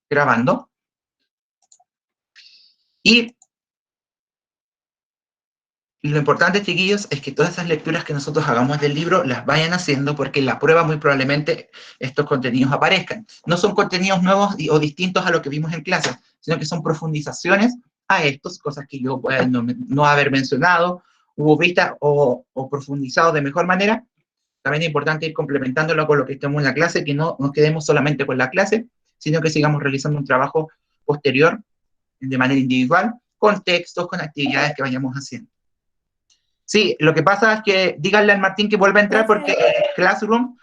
grabando. Y lo importante, chiquillos, es que todas esas lecturas que nosotros hagamos del libro las vayan haciendo, porque en la prueba muy probablemente estos contenidos aparezcan. No son contenidos nuevos o distintos a lo que vimos en clase, sino que son profundizaciones a estos, cosas que yo pueda no haber mencionado, hubo vista o profundizado de mejor manera. También es importante ir complementándolo con lo que estamos en la clase, que no nos quedemos solamente con la clase, sino que sigamos realizando un trabajo posterior de manera individual, con textos, con actividades que vayamos haciendo. Sí, lo que pasa es que díganle al Martín que vuelva a entrar porque Classroom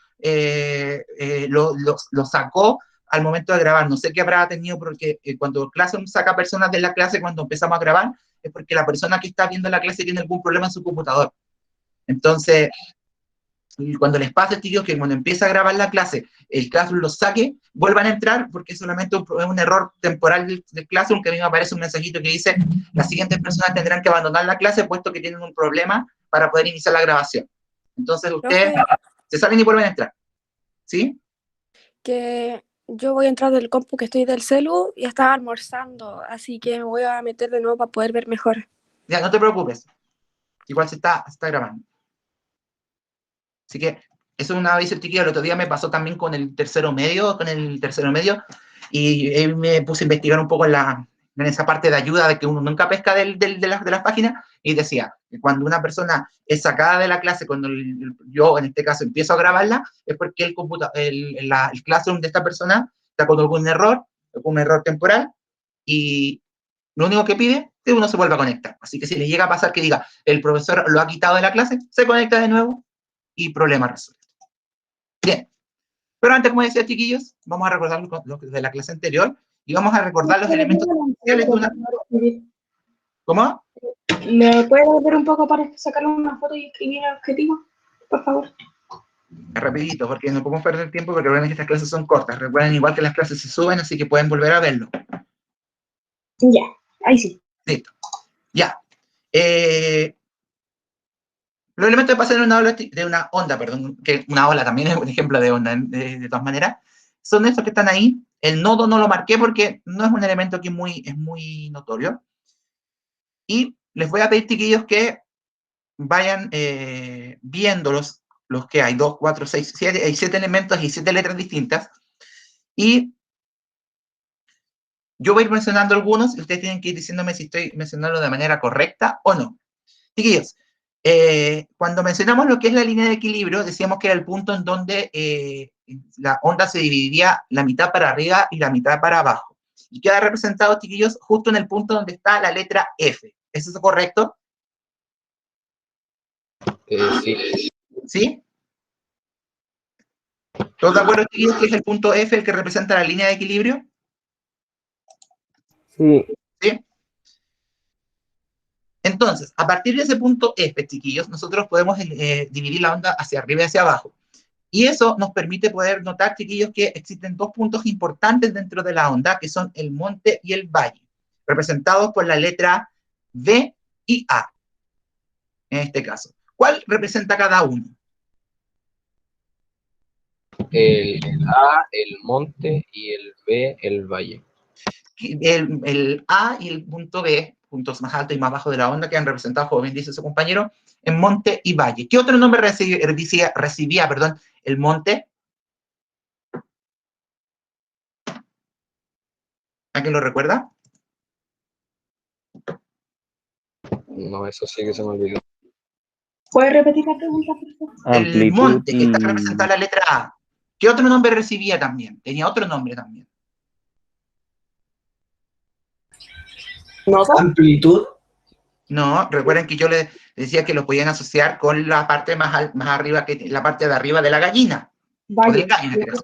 lo sacó al momento de grabar. No sé qué habrá tenido, porque cuando Classroom saca personas de la clase cuando empezamos a grabar, es porque la persona que está viendo la clase tiene algún problema en su computador. Entonces, cuando les pase, tíos, que cuando empieza a grabar la clase, el Classroom los saque, vuelvan a entrar, porque es solamente un error temporal del Classroom, que a mí me aparece un mensajito que dice: las siguientes personas tendrán que abandonar la clase, puesto que tienen un problema para poder iniciar la grabación. Entonces, ustedes se salen y vuelven a entrar. ¿Sí? Que yo voy a entrar del compu que estoy del celu y estaba almorzando, así que me voy a meter de nuevo para poder ver mejor. Ya, no te preocupes. Igual se está grabando. Así que eso es un aviso, chiquillo. El otro día me pasó también con el tercero medio, y me puse a investigar un poco en esa parte de ayuda de que uno nunca pesca de las páginas, y decía que cuando una persona es sacada de la clase, cuando yo en este caso empiezo a grabarla, es porque el Classroom de esta persona está con algún error temporal, y lo único que pide es que uno se vuelva a conectar. Así que si le llega a pasar que diga: el profesor lo ha quitado de la clase, se conecta de nuevo y problema resuelto. Bien, pero antes, como decía, chiquillos, vamos a recordar lo de la clase anterior y vamos a recordar los elementos esenciales de una... ¿Cómo? ¿Me puede volver un poco para sacarle una foto y escribir el objetivo, por favor? Rapidito, porque no podemos perder tiempo, porque recuerden que estas clases son cortas. Recuerden igual que las clases se suben, así que pueden volver a verlo. Ya, ahí sí. Listo. Ya. Los elementos de pasar de una onda, perdón, que una ola también es un ejemplo de onda, de todas maneras, son estos que están ahí. El nodo no lo marqué porque no es un elemento que es muy notorio. Y les voy a pedir, chiquillos, que vayan viendo los que hay: 2, 4, 6, 7, hay 7 elementos y 7 letras distintas. Y yo voy a ir mencionando algunos y ustedes tienen que ir diciéndome si estoy mencionando de manera correcta o no. Chiquillos, cuando mencionamos lo que es la línea de equilibrio, decíamos que era el punto en donde la onda se dividiría la mitad para arriba y la mitad para abajo. Y queda representado, chiquillos, justo en el punto donde está la letra F. ¿Es eso correcto? Sí. ¿Sí? ¿Todos de acuerdo, chiquillos, que es el punto F el que representa la línea de equilibrio? Sí. ¿Sí? Entonces, a partir de ese punto F, chiquillos, nosotros podemos dividir la onda hacia arriba y hacia abajo. Y eso nos permite poder notar, chiquillos, que existen dos puntos importantes dentro de la onda, que son el monte y el valle, representados por la letra B y A, en este caso. ¿Cuál representa cada uno? El A, el monte, y el B, el valle. El A y el punto B, puntos más altos y más bajos de la onda, quedan representados, como bien dice su compañero, en monte y valle. ¿Qué otro nombre recibía el monte? ¿Alguien lo recuerda? No, eso sí que se me olvidó. ¿Puedes repetir la pregunta, por favor? El monte, que está representada en la letra A. ¿Qué otro nombre recibía también? Tenía otro nombre también. ¿Amplitud? No, recuerden que yo les decía que lo podían asociar con la parte más arriba, la parte de arriba de la gallina. Valle.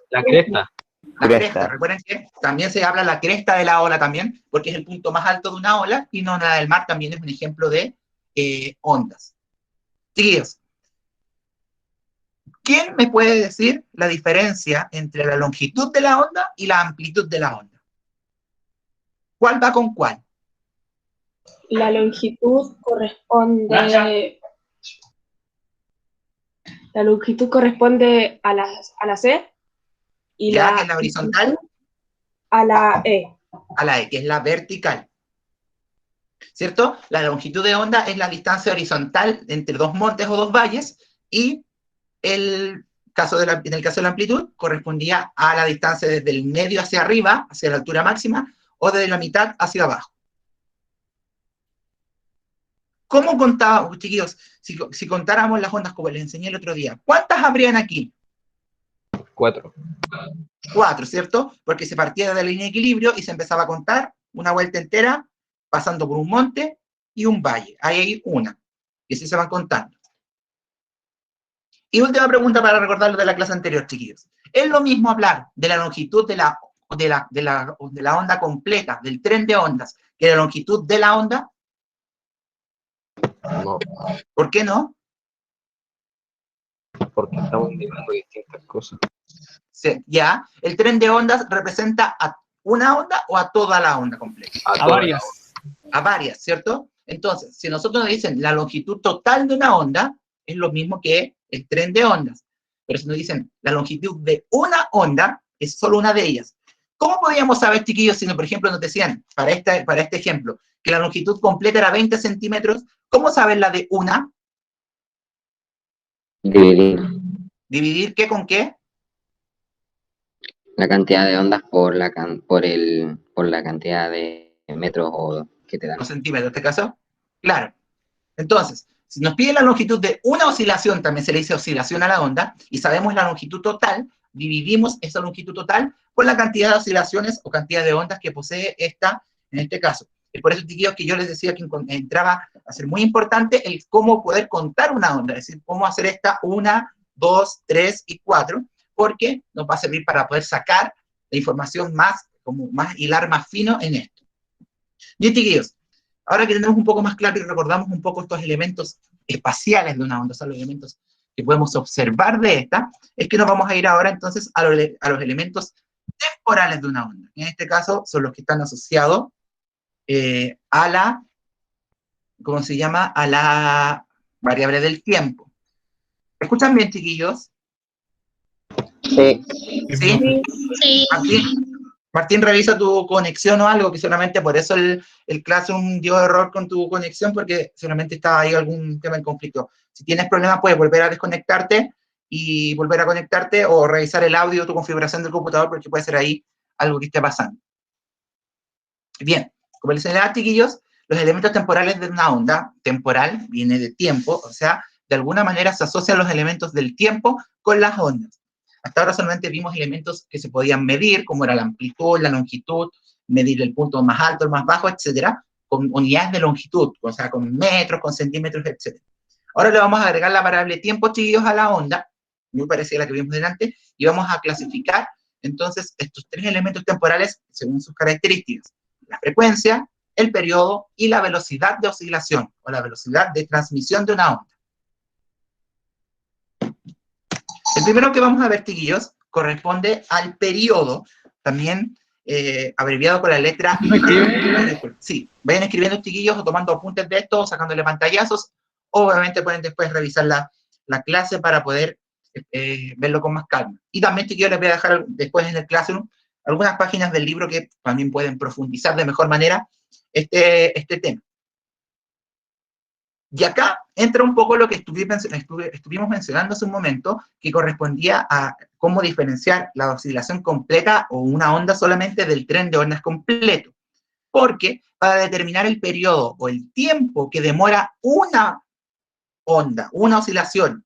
La cresta. La cresta. Recuerden que también se habla la cresta de la ola también, porque es el punto más alto de una ola, y no nada del mar también es un ejemplo de ondas. Chiquillos, ¿quién me puede decir la diferencia entre la longitud de la onda y la amplitud de la onda? ¿Cuál va con cuál? La longitud corresponde... La longitud corresponde a la C. Y ¿Ya? ¿Que es la horizontal? A la E. A la E, que es la vertical. ¿Cierto? La longitud de onda es la distancia horizontal entre dos montes o dos valles, y en el caso de la amplitud correspondía a la distancia desde el medio hacia arriba, hacia la altura máxima, o desde la mitad hacia abajo. ¿Cómo contaba, chiquillos, si contáramos las ondas como les enseñé el otro día? ¿Cuántas habrían aquí? 4. 4, ¿cierto? Porque se partía de la línea de equilibrio y se empezaba a contar una vuelta entera, pasando por un monte y un valle. Ahí hay una. Y así se van contando. Y última pregunta para recordarlo de la clase anterior, chiquillos. ¿Es lo mismo hablar de la longitud de la onda completa, del tren de ondas, que la longitud de la onda? No, ¿Por qué no? porque estamos indicando distintas cosas. Ya, el tren de ondas representa a una onda o a toda la onda completa. A varias. A varias, ¿cierto? Entonces, si nosotros nos dicen la longitud total de una onda, es lo mismo que el tren de ondas. Pero si nos dicen la longitud de una onda, es solo una de ellas. ¿Cómo podríamos saber, chiquillos, si, por ejemplo, nos decían, para este ejemplo, que la longitud completa era 20 centímetros, ¿cómo saber la de una? Dividir ¿Dividir qué con qué? la cantidad de ondas por la cantidad de metros o que te dan. Los centímetros, en este caso. Claro. Entonces, si nos piden la longitud de una oscilación, también se le dice oscilación a la onda, y sabemos la longitud total, dividimos esa longitud total por la cantidad de oscilaciones o cantidad de ondas que posee esta, en este caso. Es por eso, chiquillos, que yo les decía que entraba a ser muy importante el cómo poder contar una onda, es decir, cómo hacer esta 1, 2, 3 y 4, porque nos va a servir para poder sacar la información hilar más fino en esto. Bien, chiquillos, ahora que tenemos un poco más claro y recordamos un poco estos elementos espaciales de una onda, o sea, los elementos que podemos observar de esta, es que nos vamos a ir ahora entonces a los elementos temporales de una onda. En este caso son los que están asociados a la, ¿cómo se llama? A la variable del tiempo. ¿Escuchan bien, chiquillos? Sí. ¿Sí? Sí. Martín, revisa tu conexión o algo, que seguramente por eso el Classroom dio error con tu conexión, porque seguramente estaba ahí algún tema en conflicto. Si tienes problemas, puedes volver a desconectarte y volver a conectarte, o revisar el audio, tu configuración del computador, porque puede ser ahí algo que esté pasando. Bien, como les señalaba, chiquillos, los elementos temporales de una onda, temporal viene de tiempo, o sea, de alguna manera se asocian los elementos del tiempo con las ondas. Hasta ahora solamente vimos elementos que se podían medir, como era la amplitud, la longitud, medir el punto más alto, el más bajo, etcétera, con unidades de longitud, o sea, con metros, con centímetros, etcétera. Ahora le vamos a agregar la variable tiempo, chiquillos, a la onda, muy parecida a la que vimos delante, y vamos a clasificar, entonces, estos tres elementos temporales según sus características: la frecuencia, el periodo y la velocidad de oscilación, o la velocidad de transmisión de una onda. El primero que vamos a ver, chiquillos, corresponde al periodo, también abreviado con la letra E. Sí, vayan escribiendo, chiquillos, o tomando apuntes de esto, o sacándole pantallazos. Obviamente pueden después revisar la clase para poder verlo con más calma. Y también, chiquillos, les voy a dejar después en el Classroom algunas páginas del libro que también pueden profundizar de mejor manera este tema. Y acá entra un poco lo que estuvimos mencionando hace un momento, que correspondía a cómo diferenciar la oscilación completa o una onda solamente del tren de ondas completo. Porque para determinar el periodo o el tiempo que demora una onda, una oscilación,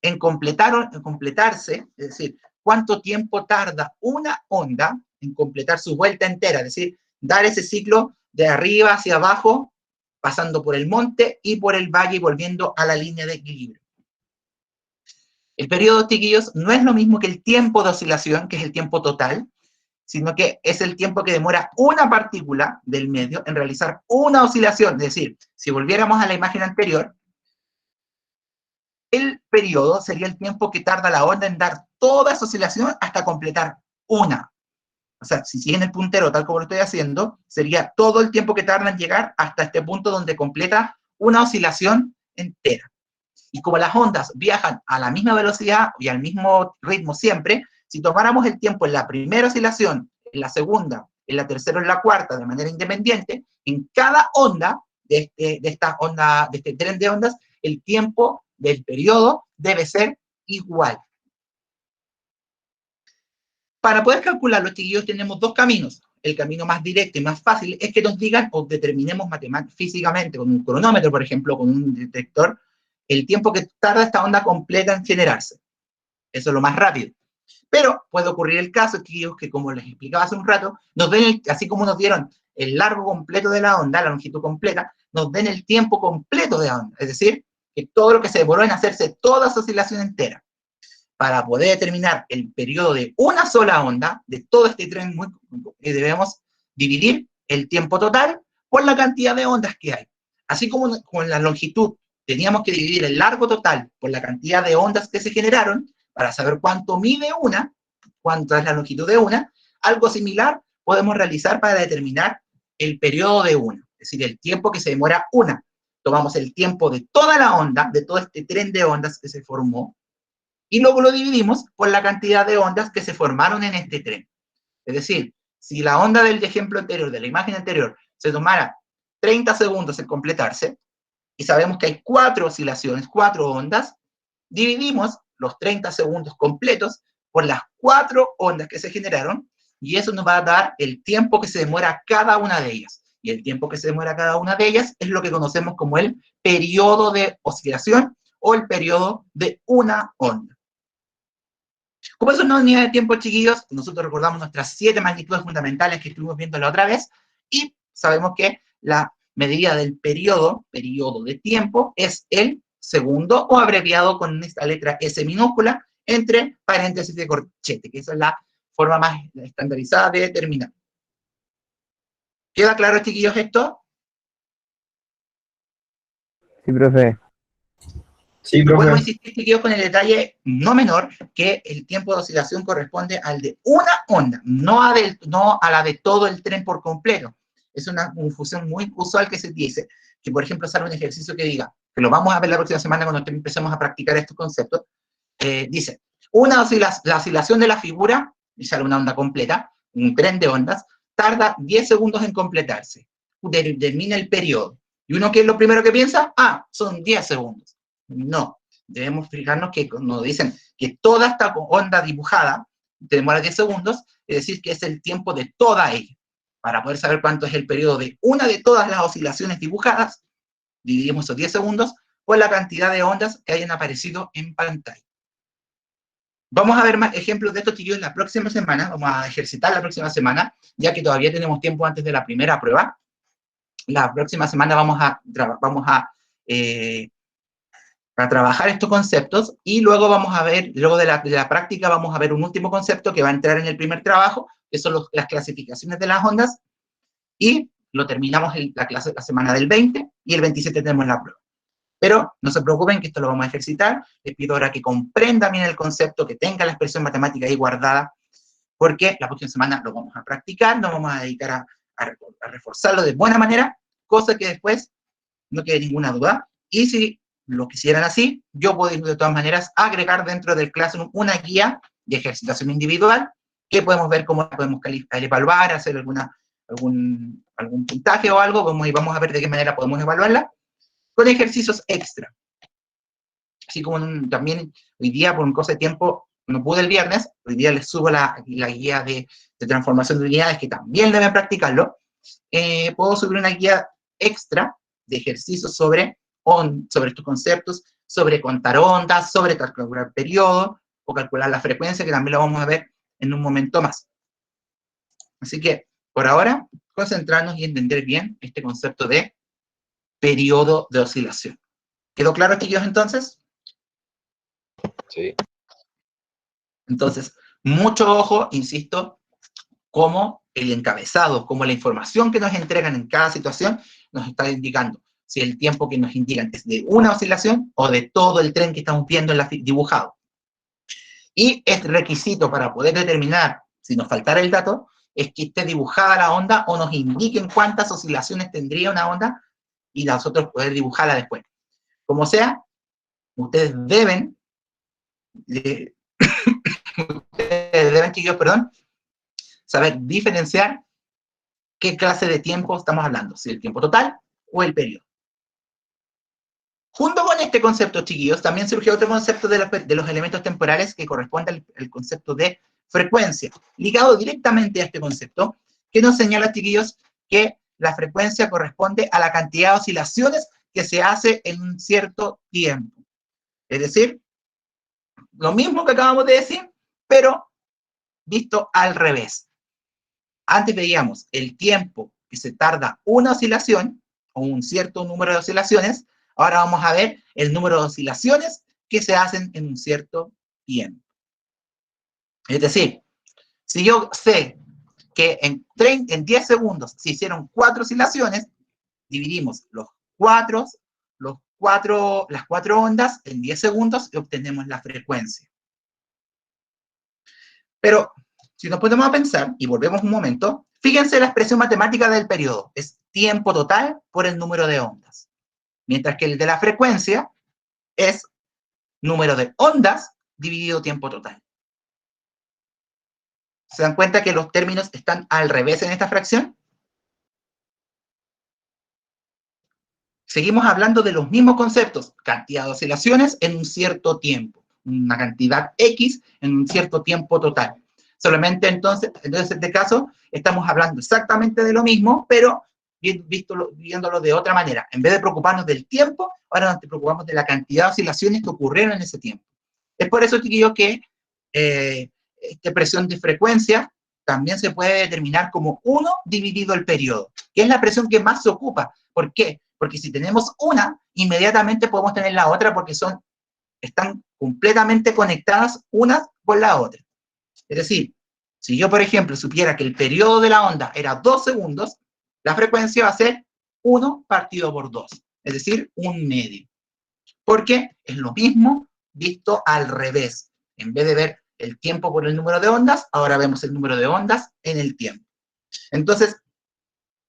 en completarse, es decir, cuánto tiempo tarda una onda en completar su vuelta entera, es decir, dar ese ciclo de arriba hacia abajo, pasando por el monte y por el valle y volviendo a la línea de equilibrio. El periodo, chiquillos, no es lo mismo que el tiempo de oscilación, que es el tiempo total, sino que es el tiempo que demora una partícula del medio en realizar una oscilación. Es decir, si volviéramos a la imagen anterior, el periodo sería el tiempo que tarda la onda en dar toda esa oscilación hasta completar una. O sea, si siguen el puntero tal como lo estoy haciendo, sería todo el tiempo que tarda en llegar hasta este punto donde completa una oscilación entera. Y como las ondas viajan a la misma velocidad y al mismo ritmo siempre, si tomáramos el tiempo en la primera oscilación, en la segunda, en la tercera o en la cuarta de manera independiente, en cada onda de este tren de ondas, el tiempo del periodo debe ser igual. Para poder calcularlo, chiquillos, tenemos dos caminos. El camino más directo y más fácil es que nos digan o determinemos físicamente, con un cronómetro, por ejemplo, con un detector, el tiempo que tarda esta onda completa en generarse. Eso es lo más rápido. Pero puede ocurrir el caso, chiquillos, que como les explicaba hace un rato, nos den, así como nos dieron el largo completo de la onda, la longitud completa, nos den el tiempo completo de la onda. Es decir, que todo lo que se demoró en hacerse toda esa oscilación entera. Para poder determinar el periodo de una sola onda, de todo este tren, debemos dividir el tiempo total por la cantidad de ondas que hay. Así como con la longitud teníamos que dividir el largo total por la cantidad de ondas que se generaron, para saber cuánto mide una, cuánto es la longitud de una, algo similar podemos realizar para determinar el periodo de una, es decir, el tiempo que se demora una. Tomamos el tiempo de toda la onda, de todo este tren de ondas que se formó, y luego lo dividimos por la cantidad de ondas que se formaron en este tren. Es decir, si la onda del ejemplo anterior, de la imagen anterior, se tomara 30 segundos en completarse, y sabemos que hay 4 oscilaciones, 4 ondas, dividimos los 30 segundos completos por las 4 ondas que se generaron, y eso nos va a dar el tiempo que se demora cada una de ellas. Y el tiempo que se demora cada una de ellas es lo que conocemos como el periodo de oscilación o el periodo de una onda. Como eso no es unidad de tiempo, chiquillos, nosotros recordamos nuestras 7 magnitudes fundamentales que estuvimos viendo la otra vez, y sabemos que la medida del periodo de tiempo, es el segundo, o abreviado con esta letra S minúscula, entre paréntesis de corchete, que esa es la forma más estandarizada de determinar. ¿Queda claro, chiquillos, esto? Sí, profe. Sí, profe. Podemos insistir, chiquillos, con el detalle no menor, que el tiempo de oscilación corresponde al de una onda, no a la de todo el tren por completo. Es una confusión muy usual que se dice, que por ejemplo sale un ejercicio que diga, que lo vamos a ver la próxima semana cuando empecemos a practicar estos conceptos, dice, la oscilación de la figura, y sale una onda completa, un tren de ondas, tarda 10 segundos en completarse, determina el periodo. ¿Y uno qué es lo primero que piensa? Ah, son 10 segundos. No, debemos fijarnos que cuando dicen que toda esta onda dibujada demora 10 segundos, es decir, que es el tiempo de toda ella. Para poder saber cuánto es el periodo de una de todas las oscilaciones dibujadas, dividimos esos 10 segundos por la cantidad de ondas que hayan aparecido en pantalla. Vamos a ver más ejemplos de estos, chiquillos, la próxima semana. Vamos a ejercitar la próxima semana, ya que todavía tenemos tiempo antes de la primera prueba. La próxima semana vamos a trabajar estos conceptos, y luego vamos a ver, luego de la práctica, vamos a ver un último concepto que va a entrar en el primer trabajo, que son las clasificaciones de las ondas, y lo terminamos la semana del 20, y el 27 tenemos la prueba. Pero no se preocupen que esto lo vamos a ejercitar. Les pido ahora que comprendan bien el concepto, que tengan la expresión matemática ahí guardada, porque la próxima semana lo vamos a practicar, nos vamos a dedicar a reforzarlo de buena manera, cosa que después no quede ninguna duda. Y si lo quisieran así, yo puedo de todas maneras agregar dentro del Classroom una guía de ejercitación individual, que podemos ver cómo la podemos evaluar, hacer algún puntaje o algo, y vamos a ver de qué manera podemos evaluarla, con ejercicios extra. Así como también hoy día, por un cosa de tiempo, no pude el viernes, hoy día les subo la guía de transformación de unidades, que también deben practicarlo. Puedo subir una guía extra de ejercicios sobre estos conceptos, sobre contar ondas, sobre calcular periodo, o calcular la frecuencia, que también lo vamos a ver en un momento más. Así que, por ahora, concentrarnos y entender bien este concepto de periodo de oscilación. ¿Quedó claro, chiquillos, entonces? Sí. Entonces, mucho ojo, insisto, como el encabezado, como la información que nos entregan en cada situación, nos está indicando si el tiempo que nos indican es de una oscilación o de todo el tren que estamos viendo dibujado. Y este requisito para poder determinar si nos faltara el dato es que esté dibujada la onda o nos indiquen cuántas oscilaciones tendría una onda y nosotros poder dibujarla después. Como sea, ustedes deben, chiquillos, saber diferenciar qué clase de tiempo estamos hablando, si el tiempo total o el periodo. Junto con este concepto, chiquillos, también surgió otro concepto de los elementos temporales que corresponde al concepto de frecuencia, ligado directamente a este concepto, que nos señala, chiquillos, que la frecuencia corresponde a la cantidad de oscilaciones que se hace en un cierto tiempo. Es decir, lo mismo que acabamos de decir, pero visto al revés. Antes veíamos el tiempo que se tarda una oscilación, o un cierto número de oscilaciones. Ahora vamos a ver el número de oscilaciones que se hacen en un cierto tiempo. Es decir, si yo sé que en 10 segundos se hicieron 4 oscilaciones, dividimos las 4 ondas en 10 segundos y obtenemos la frecuencia. Pero, si nos ponemos a pensar, y volvemos un momento, fíjense la expresión matemática del periodo. Es tiempo total por el número de ondas. Mientras que el de la frecuencia es número de ondas dividido tiempo total. ¿Se dan cuenta que los términos están al revés en esta fracción? Seguimos hablando de los mismos conceptos, cantidad de oscilaciones en un cierto tiempo, una cantidad X en un cierto tiempo total. Solamente entonces, en este caso, estamos hablando exactamente de lo mismo, pero viéndolo de otra manera. En vez de preocuparnos del tiempo, ahora nos preocupamos de la cantidad de oscilaciones que ocurrieron en ese tiempo. Es por eso, chiquillos, que esta expresión de frecuencia también se puede determinar como 1 dividido el periodo, que es la expresión que más se ocupa. ¿Por qué? Porque si tenemos una, inmediatamente podemos tener la otra porque están completamente conectadas unas con la otra. Es decir, si yo, por ejemplo, supiera que el periodo de la onda era 2 segundos, la frecuencia va a ser 1 partido por 2, es decir, 1/2. Porque es lo mismo visto al revés. En vez de ver el tiempo por el número de ondas, ahora vemos el número de ondas en el tiempo. Entonces,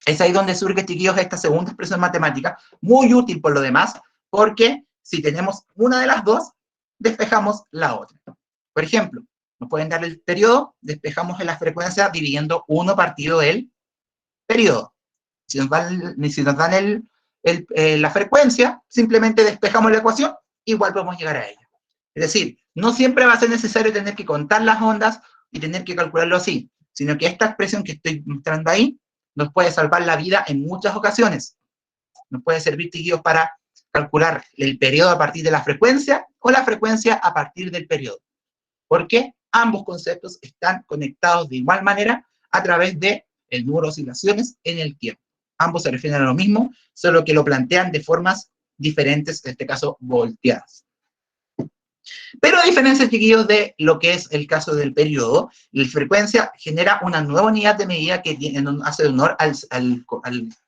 es ahí donde surge, chiquillos, esta segunda expresión matemática, muy útil por lo demás, porque si tenemos una de las dos, despejamos la otra. Por ejemplo, nos pueden dar el periodo, despejamos en la frecuencia dividiendo 1 partido el periodo. Si nos dan la frecuencia, simplemente despejamos la ecuación, igual podemos llegar a ella. Es decir, no siempre va a ser necesario tener que contar las ondas y tener que calcularlo así, sino que esta expresión que estoy mostrando ahí nos puede salvar la vida en muchas ocasiones. Nos puede servir, chiquillos, para calcular el periodo a partir de la frecuencia o la frecuencia a partir del periodo. Porque ambos conceptos están conectados de igual manera a través del número de oscilaciones en el tiempo. Ambos se refieren a lo mismo, solo que lo plantean de formas diferentes, en este caso volteadas. Pero a diferencia, chiquillos, de lo que es el caso del periodo, la frecuencia genera una nueva unidad de medida que hace honor al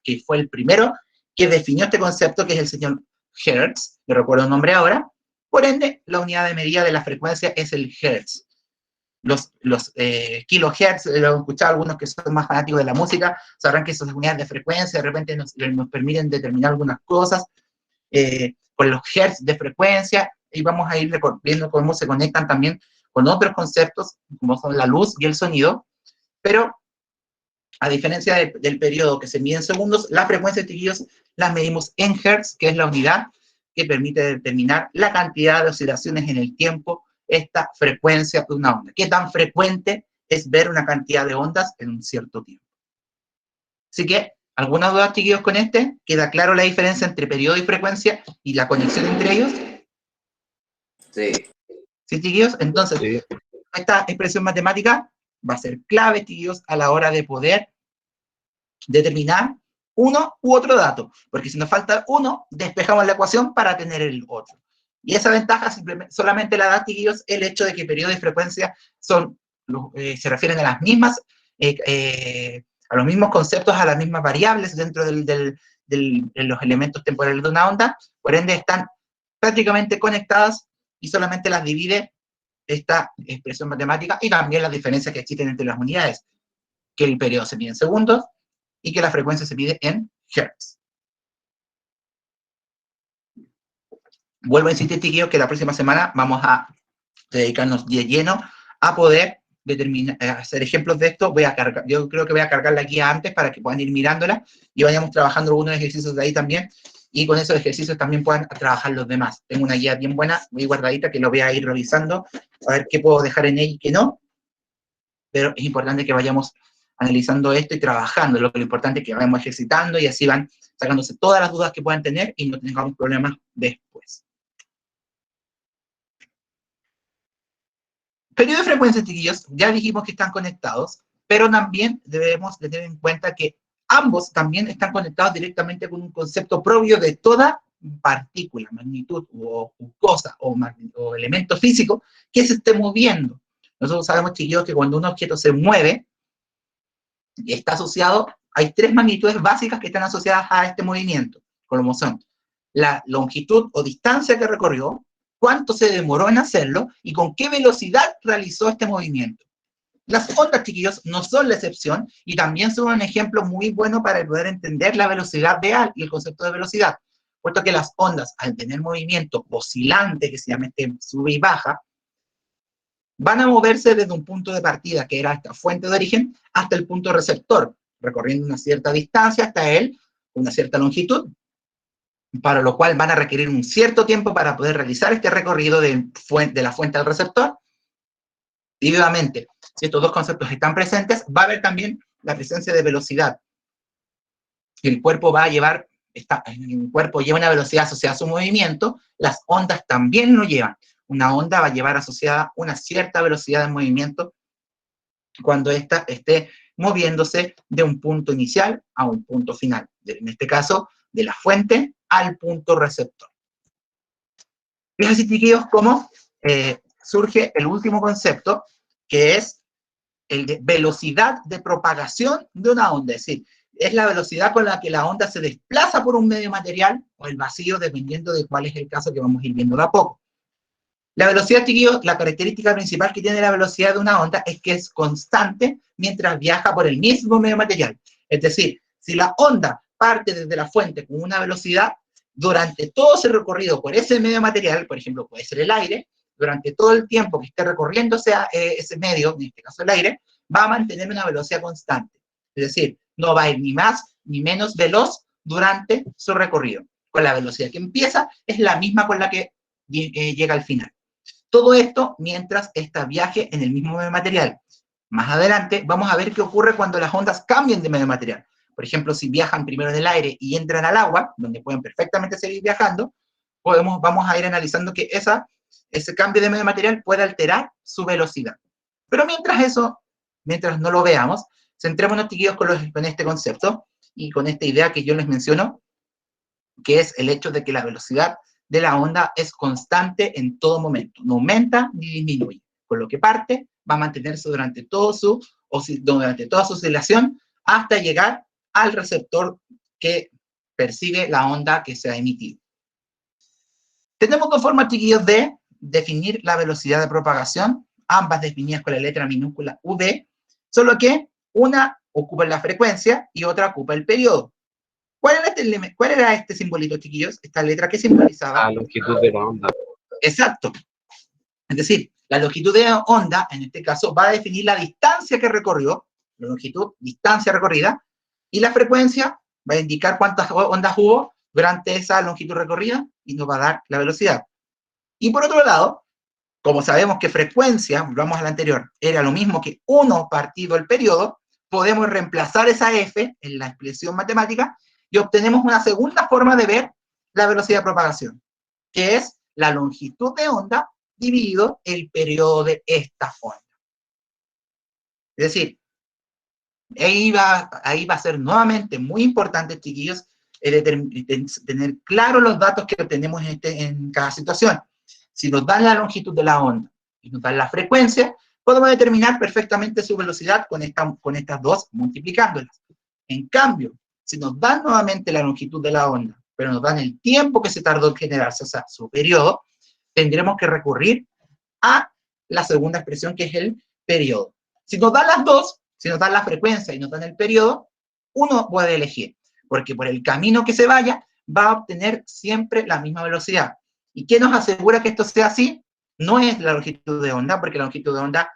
que fue el primero que definió este concepto, que es el señor Hertz, le recuerdo el nombre ahora. Por ende, la unidad de medida de la frecuencia es el Hertz. Los kilohertz, lo he escuchado algunos que son más fanáticos de la música, sabrán que esas unidades de frecuencia de repente nos permiten determinar algunas cosas, con los hertz de frecuencia, y vamos a ir viendo cómo se conectan también con otros conceptos, como son la luz y el sonido, pero a diferencia del periodo que se mide en segundos, la frecuencia, chiquillos, las medimos en hertz, que es la unidad que permite determinar la cantidad de oscilaciones en el tiempo, esta frecuencia de una onda. ¿Qué tan frecuente es ver una cantidad de ondas en un cierto tiempo? Así que, ¿alguna duda, chiquillos, con este? ¿Queda claro la diferencia entre periodo y frecuencia y la conexión entre ellos? Sí. ¿Sí, chiquillos? Entonces, Sí. esta expresión matemática va a ser clave, chiquillos, a la hora de poder determinar uno u otro dato, porque si nos falta uno, despejamos la ecuación para tener el otro. Y esa ventaja solamente la da, chiquillos, el hecho de que periodo y frecuencia se refieren a las mismas, a los mismos conceptos, a las mismas variables dentro de los elementos temporales de una onda, por ende están prácticamente conectadas y solamente las divide esta expresión matemática y también las diferencias que existen entre las unidades, que el periodo se mide en segundos y que la frecuencia se mide en hertz. Vuelvo a insistir, chiquillos, que la próxima semana vamos a dedicarnos de lleno a poder hacer ejemplos de esto. Yo creo que voy a cargar la guía antes para que puedan ir mirándola y vayamos trabajando algunos ejercicios de ahí también, y con esos ejercicios también puedan trabajar los demás. Tengo una guía bien buena, muy guardadita, que lo voy a ir revisando, a ver qué puedo dejar en ella y qué no, pero es importante que vayamos analizando esto y trabajando. Lo importante es que vayamos ejercitando y así van sacándose todas las dudas que puedan tener y no tengamos problemas después. Periodo de frecuencia, chiquillos, ya dijimos que están conectados, pero también debemos tener en cuenta que ambos también están conectados directamente con un concepto propio de toda partícula, magnitud o cosa o elemento físico que se esté moviendo. Nosotros sabemos, chiquillos, que cuando un objeto se mueve y está asociado, hay tres magnitudes básicas que están asociadas a este movimiento, como son la longitud o distancia que recorrió, cuánto se demoró en hacerlo y con qué velocidad realizó este movimiento. Las ondas, chiquillos, no son la excepción y también son un ejemplo muy bueno para poder entender la velocidad real y el concepto de velocidad, puesto que las ondas, al tener movimiento oscilante, que se llama sube y baja, van a moverse desde un punto de partida, que era esta fuente de origen, hasta el punto receptor, recorriendo una cierta distancia hasta él, una cierta longitud, para lo cual van a requerir un cierto tiempo para poder realizar este recorrido de la fuente al receptor. Y nuevamente, si estos dos conceptos están presentes, va a haber también la presencia de velocidad. El cuerpo lleva una velocidad asociada a su movimiento, las ondas también lo llevan. Una onda va a llevar asociada una cierta velocidad de movimiento cuando ésta esté moviéndose de un punto inicial a un punto final. En este caso, de la fuente al punto receptor. Es así, chiquillos, como surge el último concepto, que es el de velocidad de propagación de una onda. Es decir, es la velocidad con la que la onda se desplaza por un medio material o el vacío, dependiendo de cuál es el caso que vamos a ir viendo de a poco. La velocidad, chiquillos, la característica principal que tiene la velocidad de una onda es que es constante mientras viaja por el mismo medio material. Es decir, si la onda parte desde la fuente con una velocidad, durante todo ese recorrido por ese medio material, por ejemplo, puede ser el aire, durante todo el tiempo que esté recorriendo ese medio, en este caso el aire, va a mantener una velocidad constante. Es decir, no va a ir ni más ni menos veloz durante su recorrido. Con la velocidad que empieza, es la misma con la que llega al final. Todo esto mientras esta viaje en el mismo medio material. Más adelante vamos a ver qué ocurre cuando las ondas cambien de medio material. Por ejemplo, si viajan primero en el aire y entran al agua, donde pueden perfectamente seguir viajando, vamos a ir analizando que ese cambio de medio material puede alterar su velocidad. Pero mientras no lo veamos, centrémonos, chiquillos, con este concepto y con esta idea que yo les menciono, que es el hecho de que la velocidad de la onda es constante en todo momento, no aumenta ni disminuye, por lo que parte va a mantenerse durante toda su oscilación hasta llegar al receptor que percibe la onda que se ha emitido. Tenemos dos formas, chiquillos, de definir la velocidad de propagación, ambas definidas con la letra minúscula UV, solo que una ocupa la frecuencia y otra ocupa el periodo. ¿Cuál era este simbolito, chiquillos? Esta letra que simbolizaba La longitud de la onda. Exacto. Es decir, la longitud de onda, en este caso, va a definir la distancia que recorrió, la longitud, distancia recorrida, y la frecuencia va a indicar cuántas ondas hubo durante esa longitud recorrida y nos va a dar la velocidad. Y por otro lado, como sabemos que frecuencia, volvamos a la anterior, era lo mismo que 1 partido el periodo, podemos reemplazar esa f en la expresión matemática y obtenemos una segunda forma de ver la velocidad de propagación, que es la longitud de onda dividido el periodo de esta onda. Es decir, ahí va a ser nuevamente muy importante, chiquillos, tener claro los datos que obtenemos en cada situación. Si nos dan la longitud de la onda y nos dan la frecuencia, podemos determinar perfectamente su velocidad con estas dos multiplicándolas. En cambio, si nos dan nuevamente la longitud de la onda, pero nos dan el tiempo que se tardó en generarse, o sea, su periodo, tendremos que recurrir a la segunda expresión, que es el periodo. Si nos dan las dos, si nos dan la frecuencia y nos dan el periodo, uno puede elegir, porque por el camino que se vaya, va a obtener siempre la misma velocidad. ¿Y qué nos asegura que esto sea así? No es la longitud de onda, porque la longitud de onda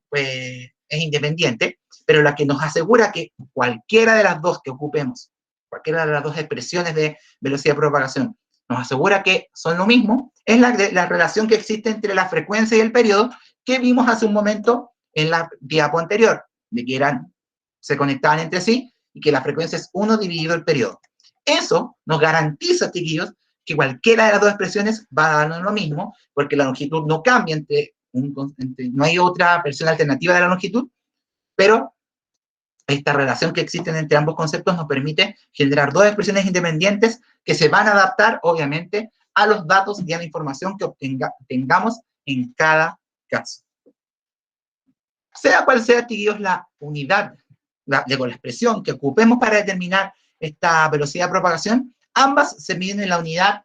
pues, es independiente, pero la que nos asegura que cualquiera de las dos que ocupemos, cualquiera de las dos expresiones de velocidad de propagación, nos asegura que son lo mismo, es la relación que existe entre la frecuencia y el periodo que vimos hace un momento en la diapo anterior, de que se conectaban entre sí y que la frecuencia es 1 dividido el periodo. Eso nos garantiza, chiquillos, que cualquiera de las dos expresiones va a darnos lo mismo, porque la longitud no cambia no hay otra versión alternativa de la longitud, pero esta relación que existe entre ambos conceptos nos permite generar dos expresiones independientes que se van a adaptar, obviamente, a los datos y a la información que tengamos en cada caso. Sea cual sea, chiquillos, la unidad, la expresión que ocupemos para determinar esta velocidad de propagación, ambas se miden en la unidad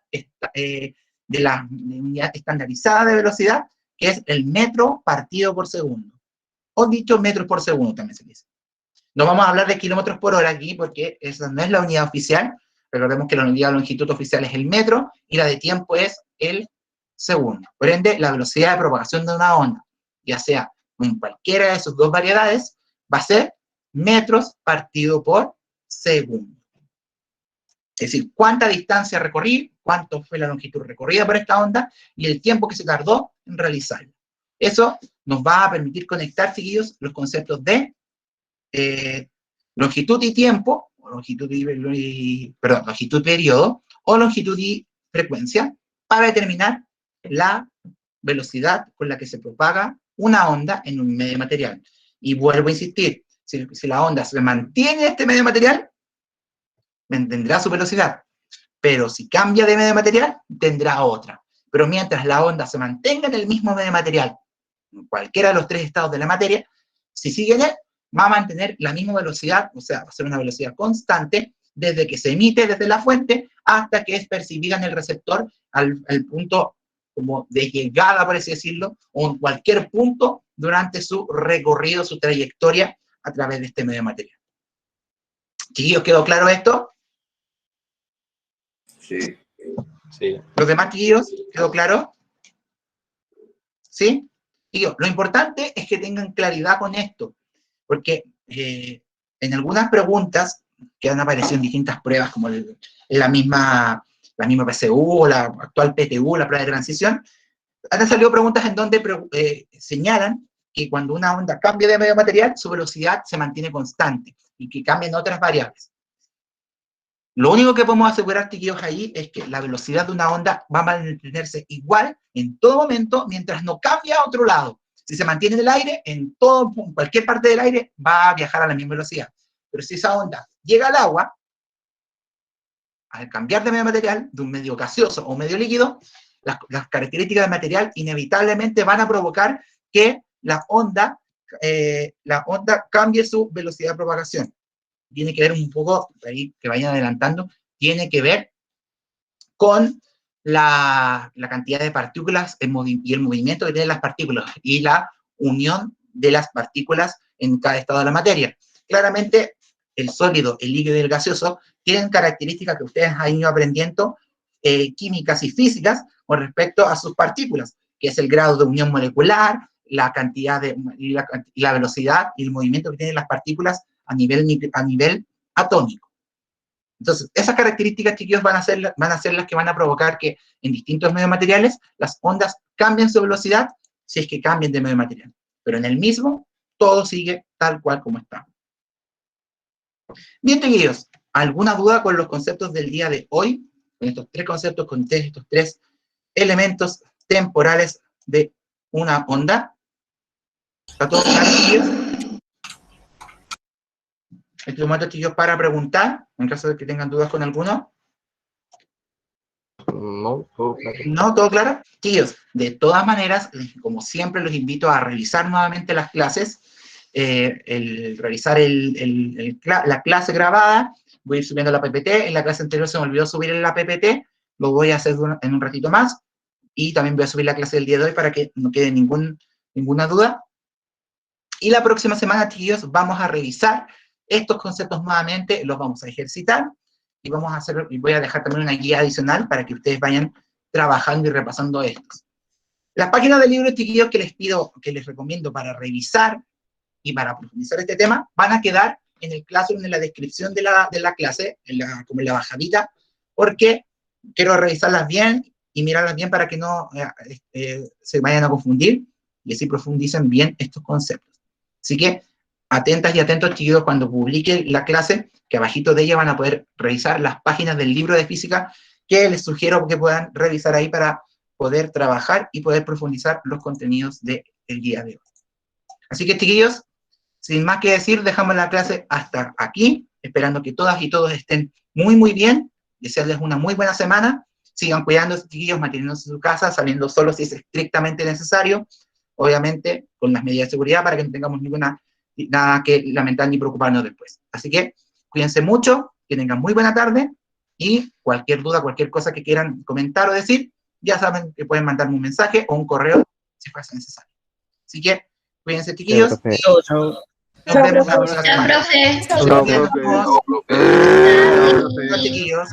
unidad estandarizada de velocidad, que es el metro partido por segundo. O dicho metros por segundo también se dice. No vamos a hablar de kilómetros por hora aquí, porque esa no es la unidad oficial. Recordemos que la unidad de longitud oficial es el metro, y la de tiempo es el segundo. Por ende, la velocidad de propagación de una onda, ya sea en cualquiera de sus dos variedades, va a ser metros partido por segundo. Es decir, cuánta distancia recorrí, cuánto fue la longitud recorrida por esta onda, y el tiempo que se tardó en realizarla. Eso nos va a permitir conectar, chiquillos, los conceptos de longitud y tiempo, o longitud y periodo, o longitud y frecuencia, para determinar la velocidad con la que se propaga una onda en un medio material. Y vuelvo a insistir, si la onda se mantiene en este medio material, tendrá su velocidad, pero si cambia de medio material, tendrá otra. Pero mientras la onda se mantenga en el mismo medio material, en cualquiera de los tres estados de la materia, si sigue en él, va a mantener la misma velocidad, o sea, va a ser una velocidad constante, desde que se emite desde la fuente hasta que es percibida en el receptor al punto como de llegada, por así decirlo, o en cualquier punto durante su recorrido, su trayectoria a través de este medio material. ¿Chiquillos, quedó claro esto? Sí. Sí. ¿Los demás chiquillos, quedó claro? ¿Sí? Y lo importante es que tengan claridad con esto, porque en algunas preguntas que han aparecido en distintas pruebas, como la misma PSU o la actual PTU, la prueba de transición, han salido preguntas en donde señalan que cuando una onda cambia de medio material, su velocidad se mantiene constante y que cambian otras variables. Lo único que podemos asegurar, chiquillos, ahí es que la velocidad de una onda va a mantenerse igual en todo momento mientras no cambia a otro lado. Si se mantiene en el aire, en cualquier parte del aire va a viajar a la misma velocidad. Pero si esa onda llega al agua, al cambiar de medio material, de un medio gaseoso o medio líquido, las características del material inevitablemente van a provocar que la onda cambie su velocidad de propagación. Tiene que ver un poco, ahí que vayan adelantando, tiene que ver con la cantidad de partículas y el movimiento que tienen las partículas y la unión de las partículas en cada estado de la materia. Claramente, el sólido, el líquido y el gaseoso tienen características que ustedes han ido aprendiendo, químicas y físicas, con respecto a sus partículas, que es el grado de unión molecular, la cantidad y la velocidad y el movimiento que tienen las partículas a nivel atómico. Entonces, esas características, chiquillos, van a ser las que van a provocar que en distintos medios materiales las ondas cambien su velocidad si es que cambien de medio material. Pero en el mismo, todo sigue tal cual como está. Bien, chiquillos, ¿alguna duda con los conceptos del día de hoy? Con estos tres conceptos, con estos tres elementos temporales de una onda. ¿Está todo claro, chiquillos? Este momento, chicos, para preguntar, en caso de que tengan dudas con alguno. No, todo claro. ¿No? ¿Todo claro? Chicos, de todas maneras, como siempre, los invito a revisar nuevamente las clases, revisar la clase grabada. Voy a ir subiendo la PPT. En la clase anterior se me olvidó subir la PPT, lo voy a hacer en un ratito más. Y también voy a subir la clase del día de hoy para que no quede ninguna duda. Y la próxima semana, chicos, vamos a revisar estos conceptos nuevamente, los vamos a ejercitar y voy a dejar también una guía adicional para que ustedes vayan trabajando y repasando estos. Las páginas del libro, chiquillos, que les pido, que les recomiendo para revisar y para profundizar este tema, van a quedar en el Classroom, en la descripción de la clase, como en la bajadita, porque quiero revisarlas bien y mirarlas bien para que no se vayan a confundir y así profundicen bien estos conceptos. Así que, atentas y atentos, chiquillos, cuando publique la clase, que abajito de ella van a poder revisar las páginas del libro de física, que les sugiero que puedan revisar ahí para poder trabajar y poder profundizar los contenidos del día de hoy. Así que, chiquillos, sin más que decir, dejamos la clase hasta aquí, esperando que todas y todos estén muy, muy bien, desearles una muy buena semana, sigan cuidándose, chiquillos, manteniéndose en su casa, saliendo solo si es estrictamente necesario, obviamente con las medidas de seguridad para que no tengamos nada que lamentar ni preocuparnos después. Así que, cuídense mucho, que tengan muy buena tarde, y cualquier duda, cualquier cosa que quieran comentar o decir, ya saben que pueden mandarme un mensaje o un correo si fuese necesario. Así que, cuídense, chiquillos. Chao. Nos vemos la próxima Chao, semana. profe. Chao, profe. Chao, chiquillos.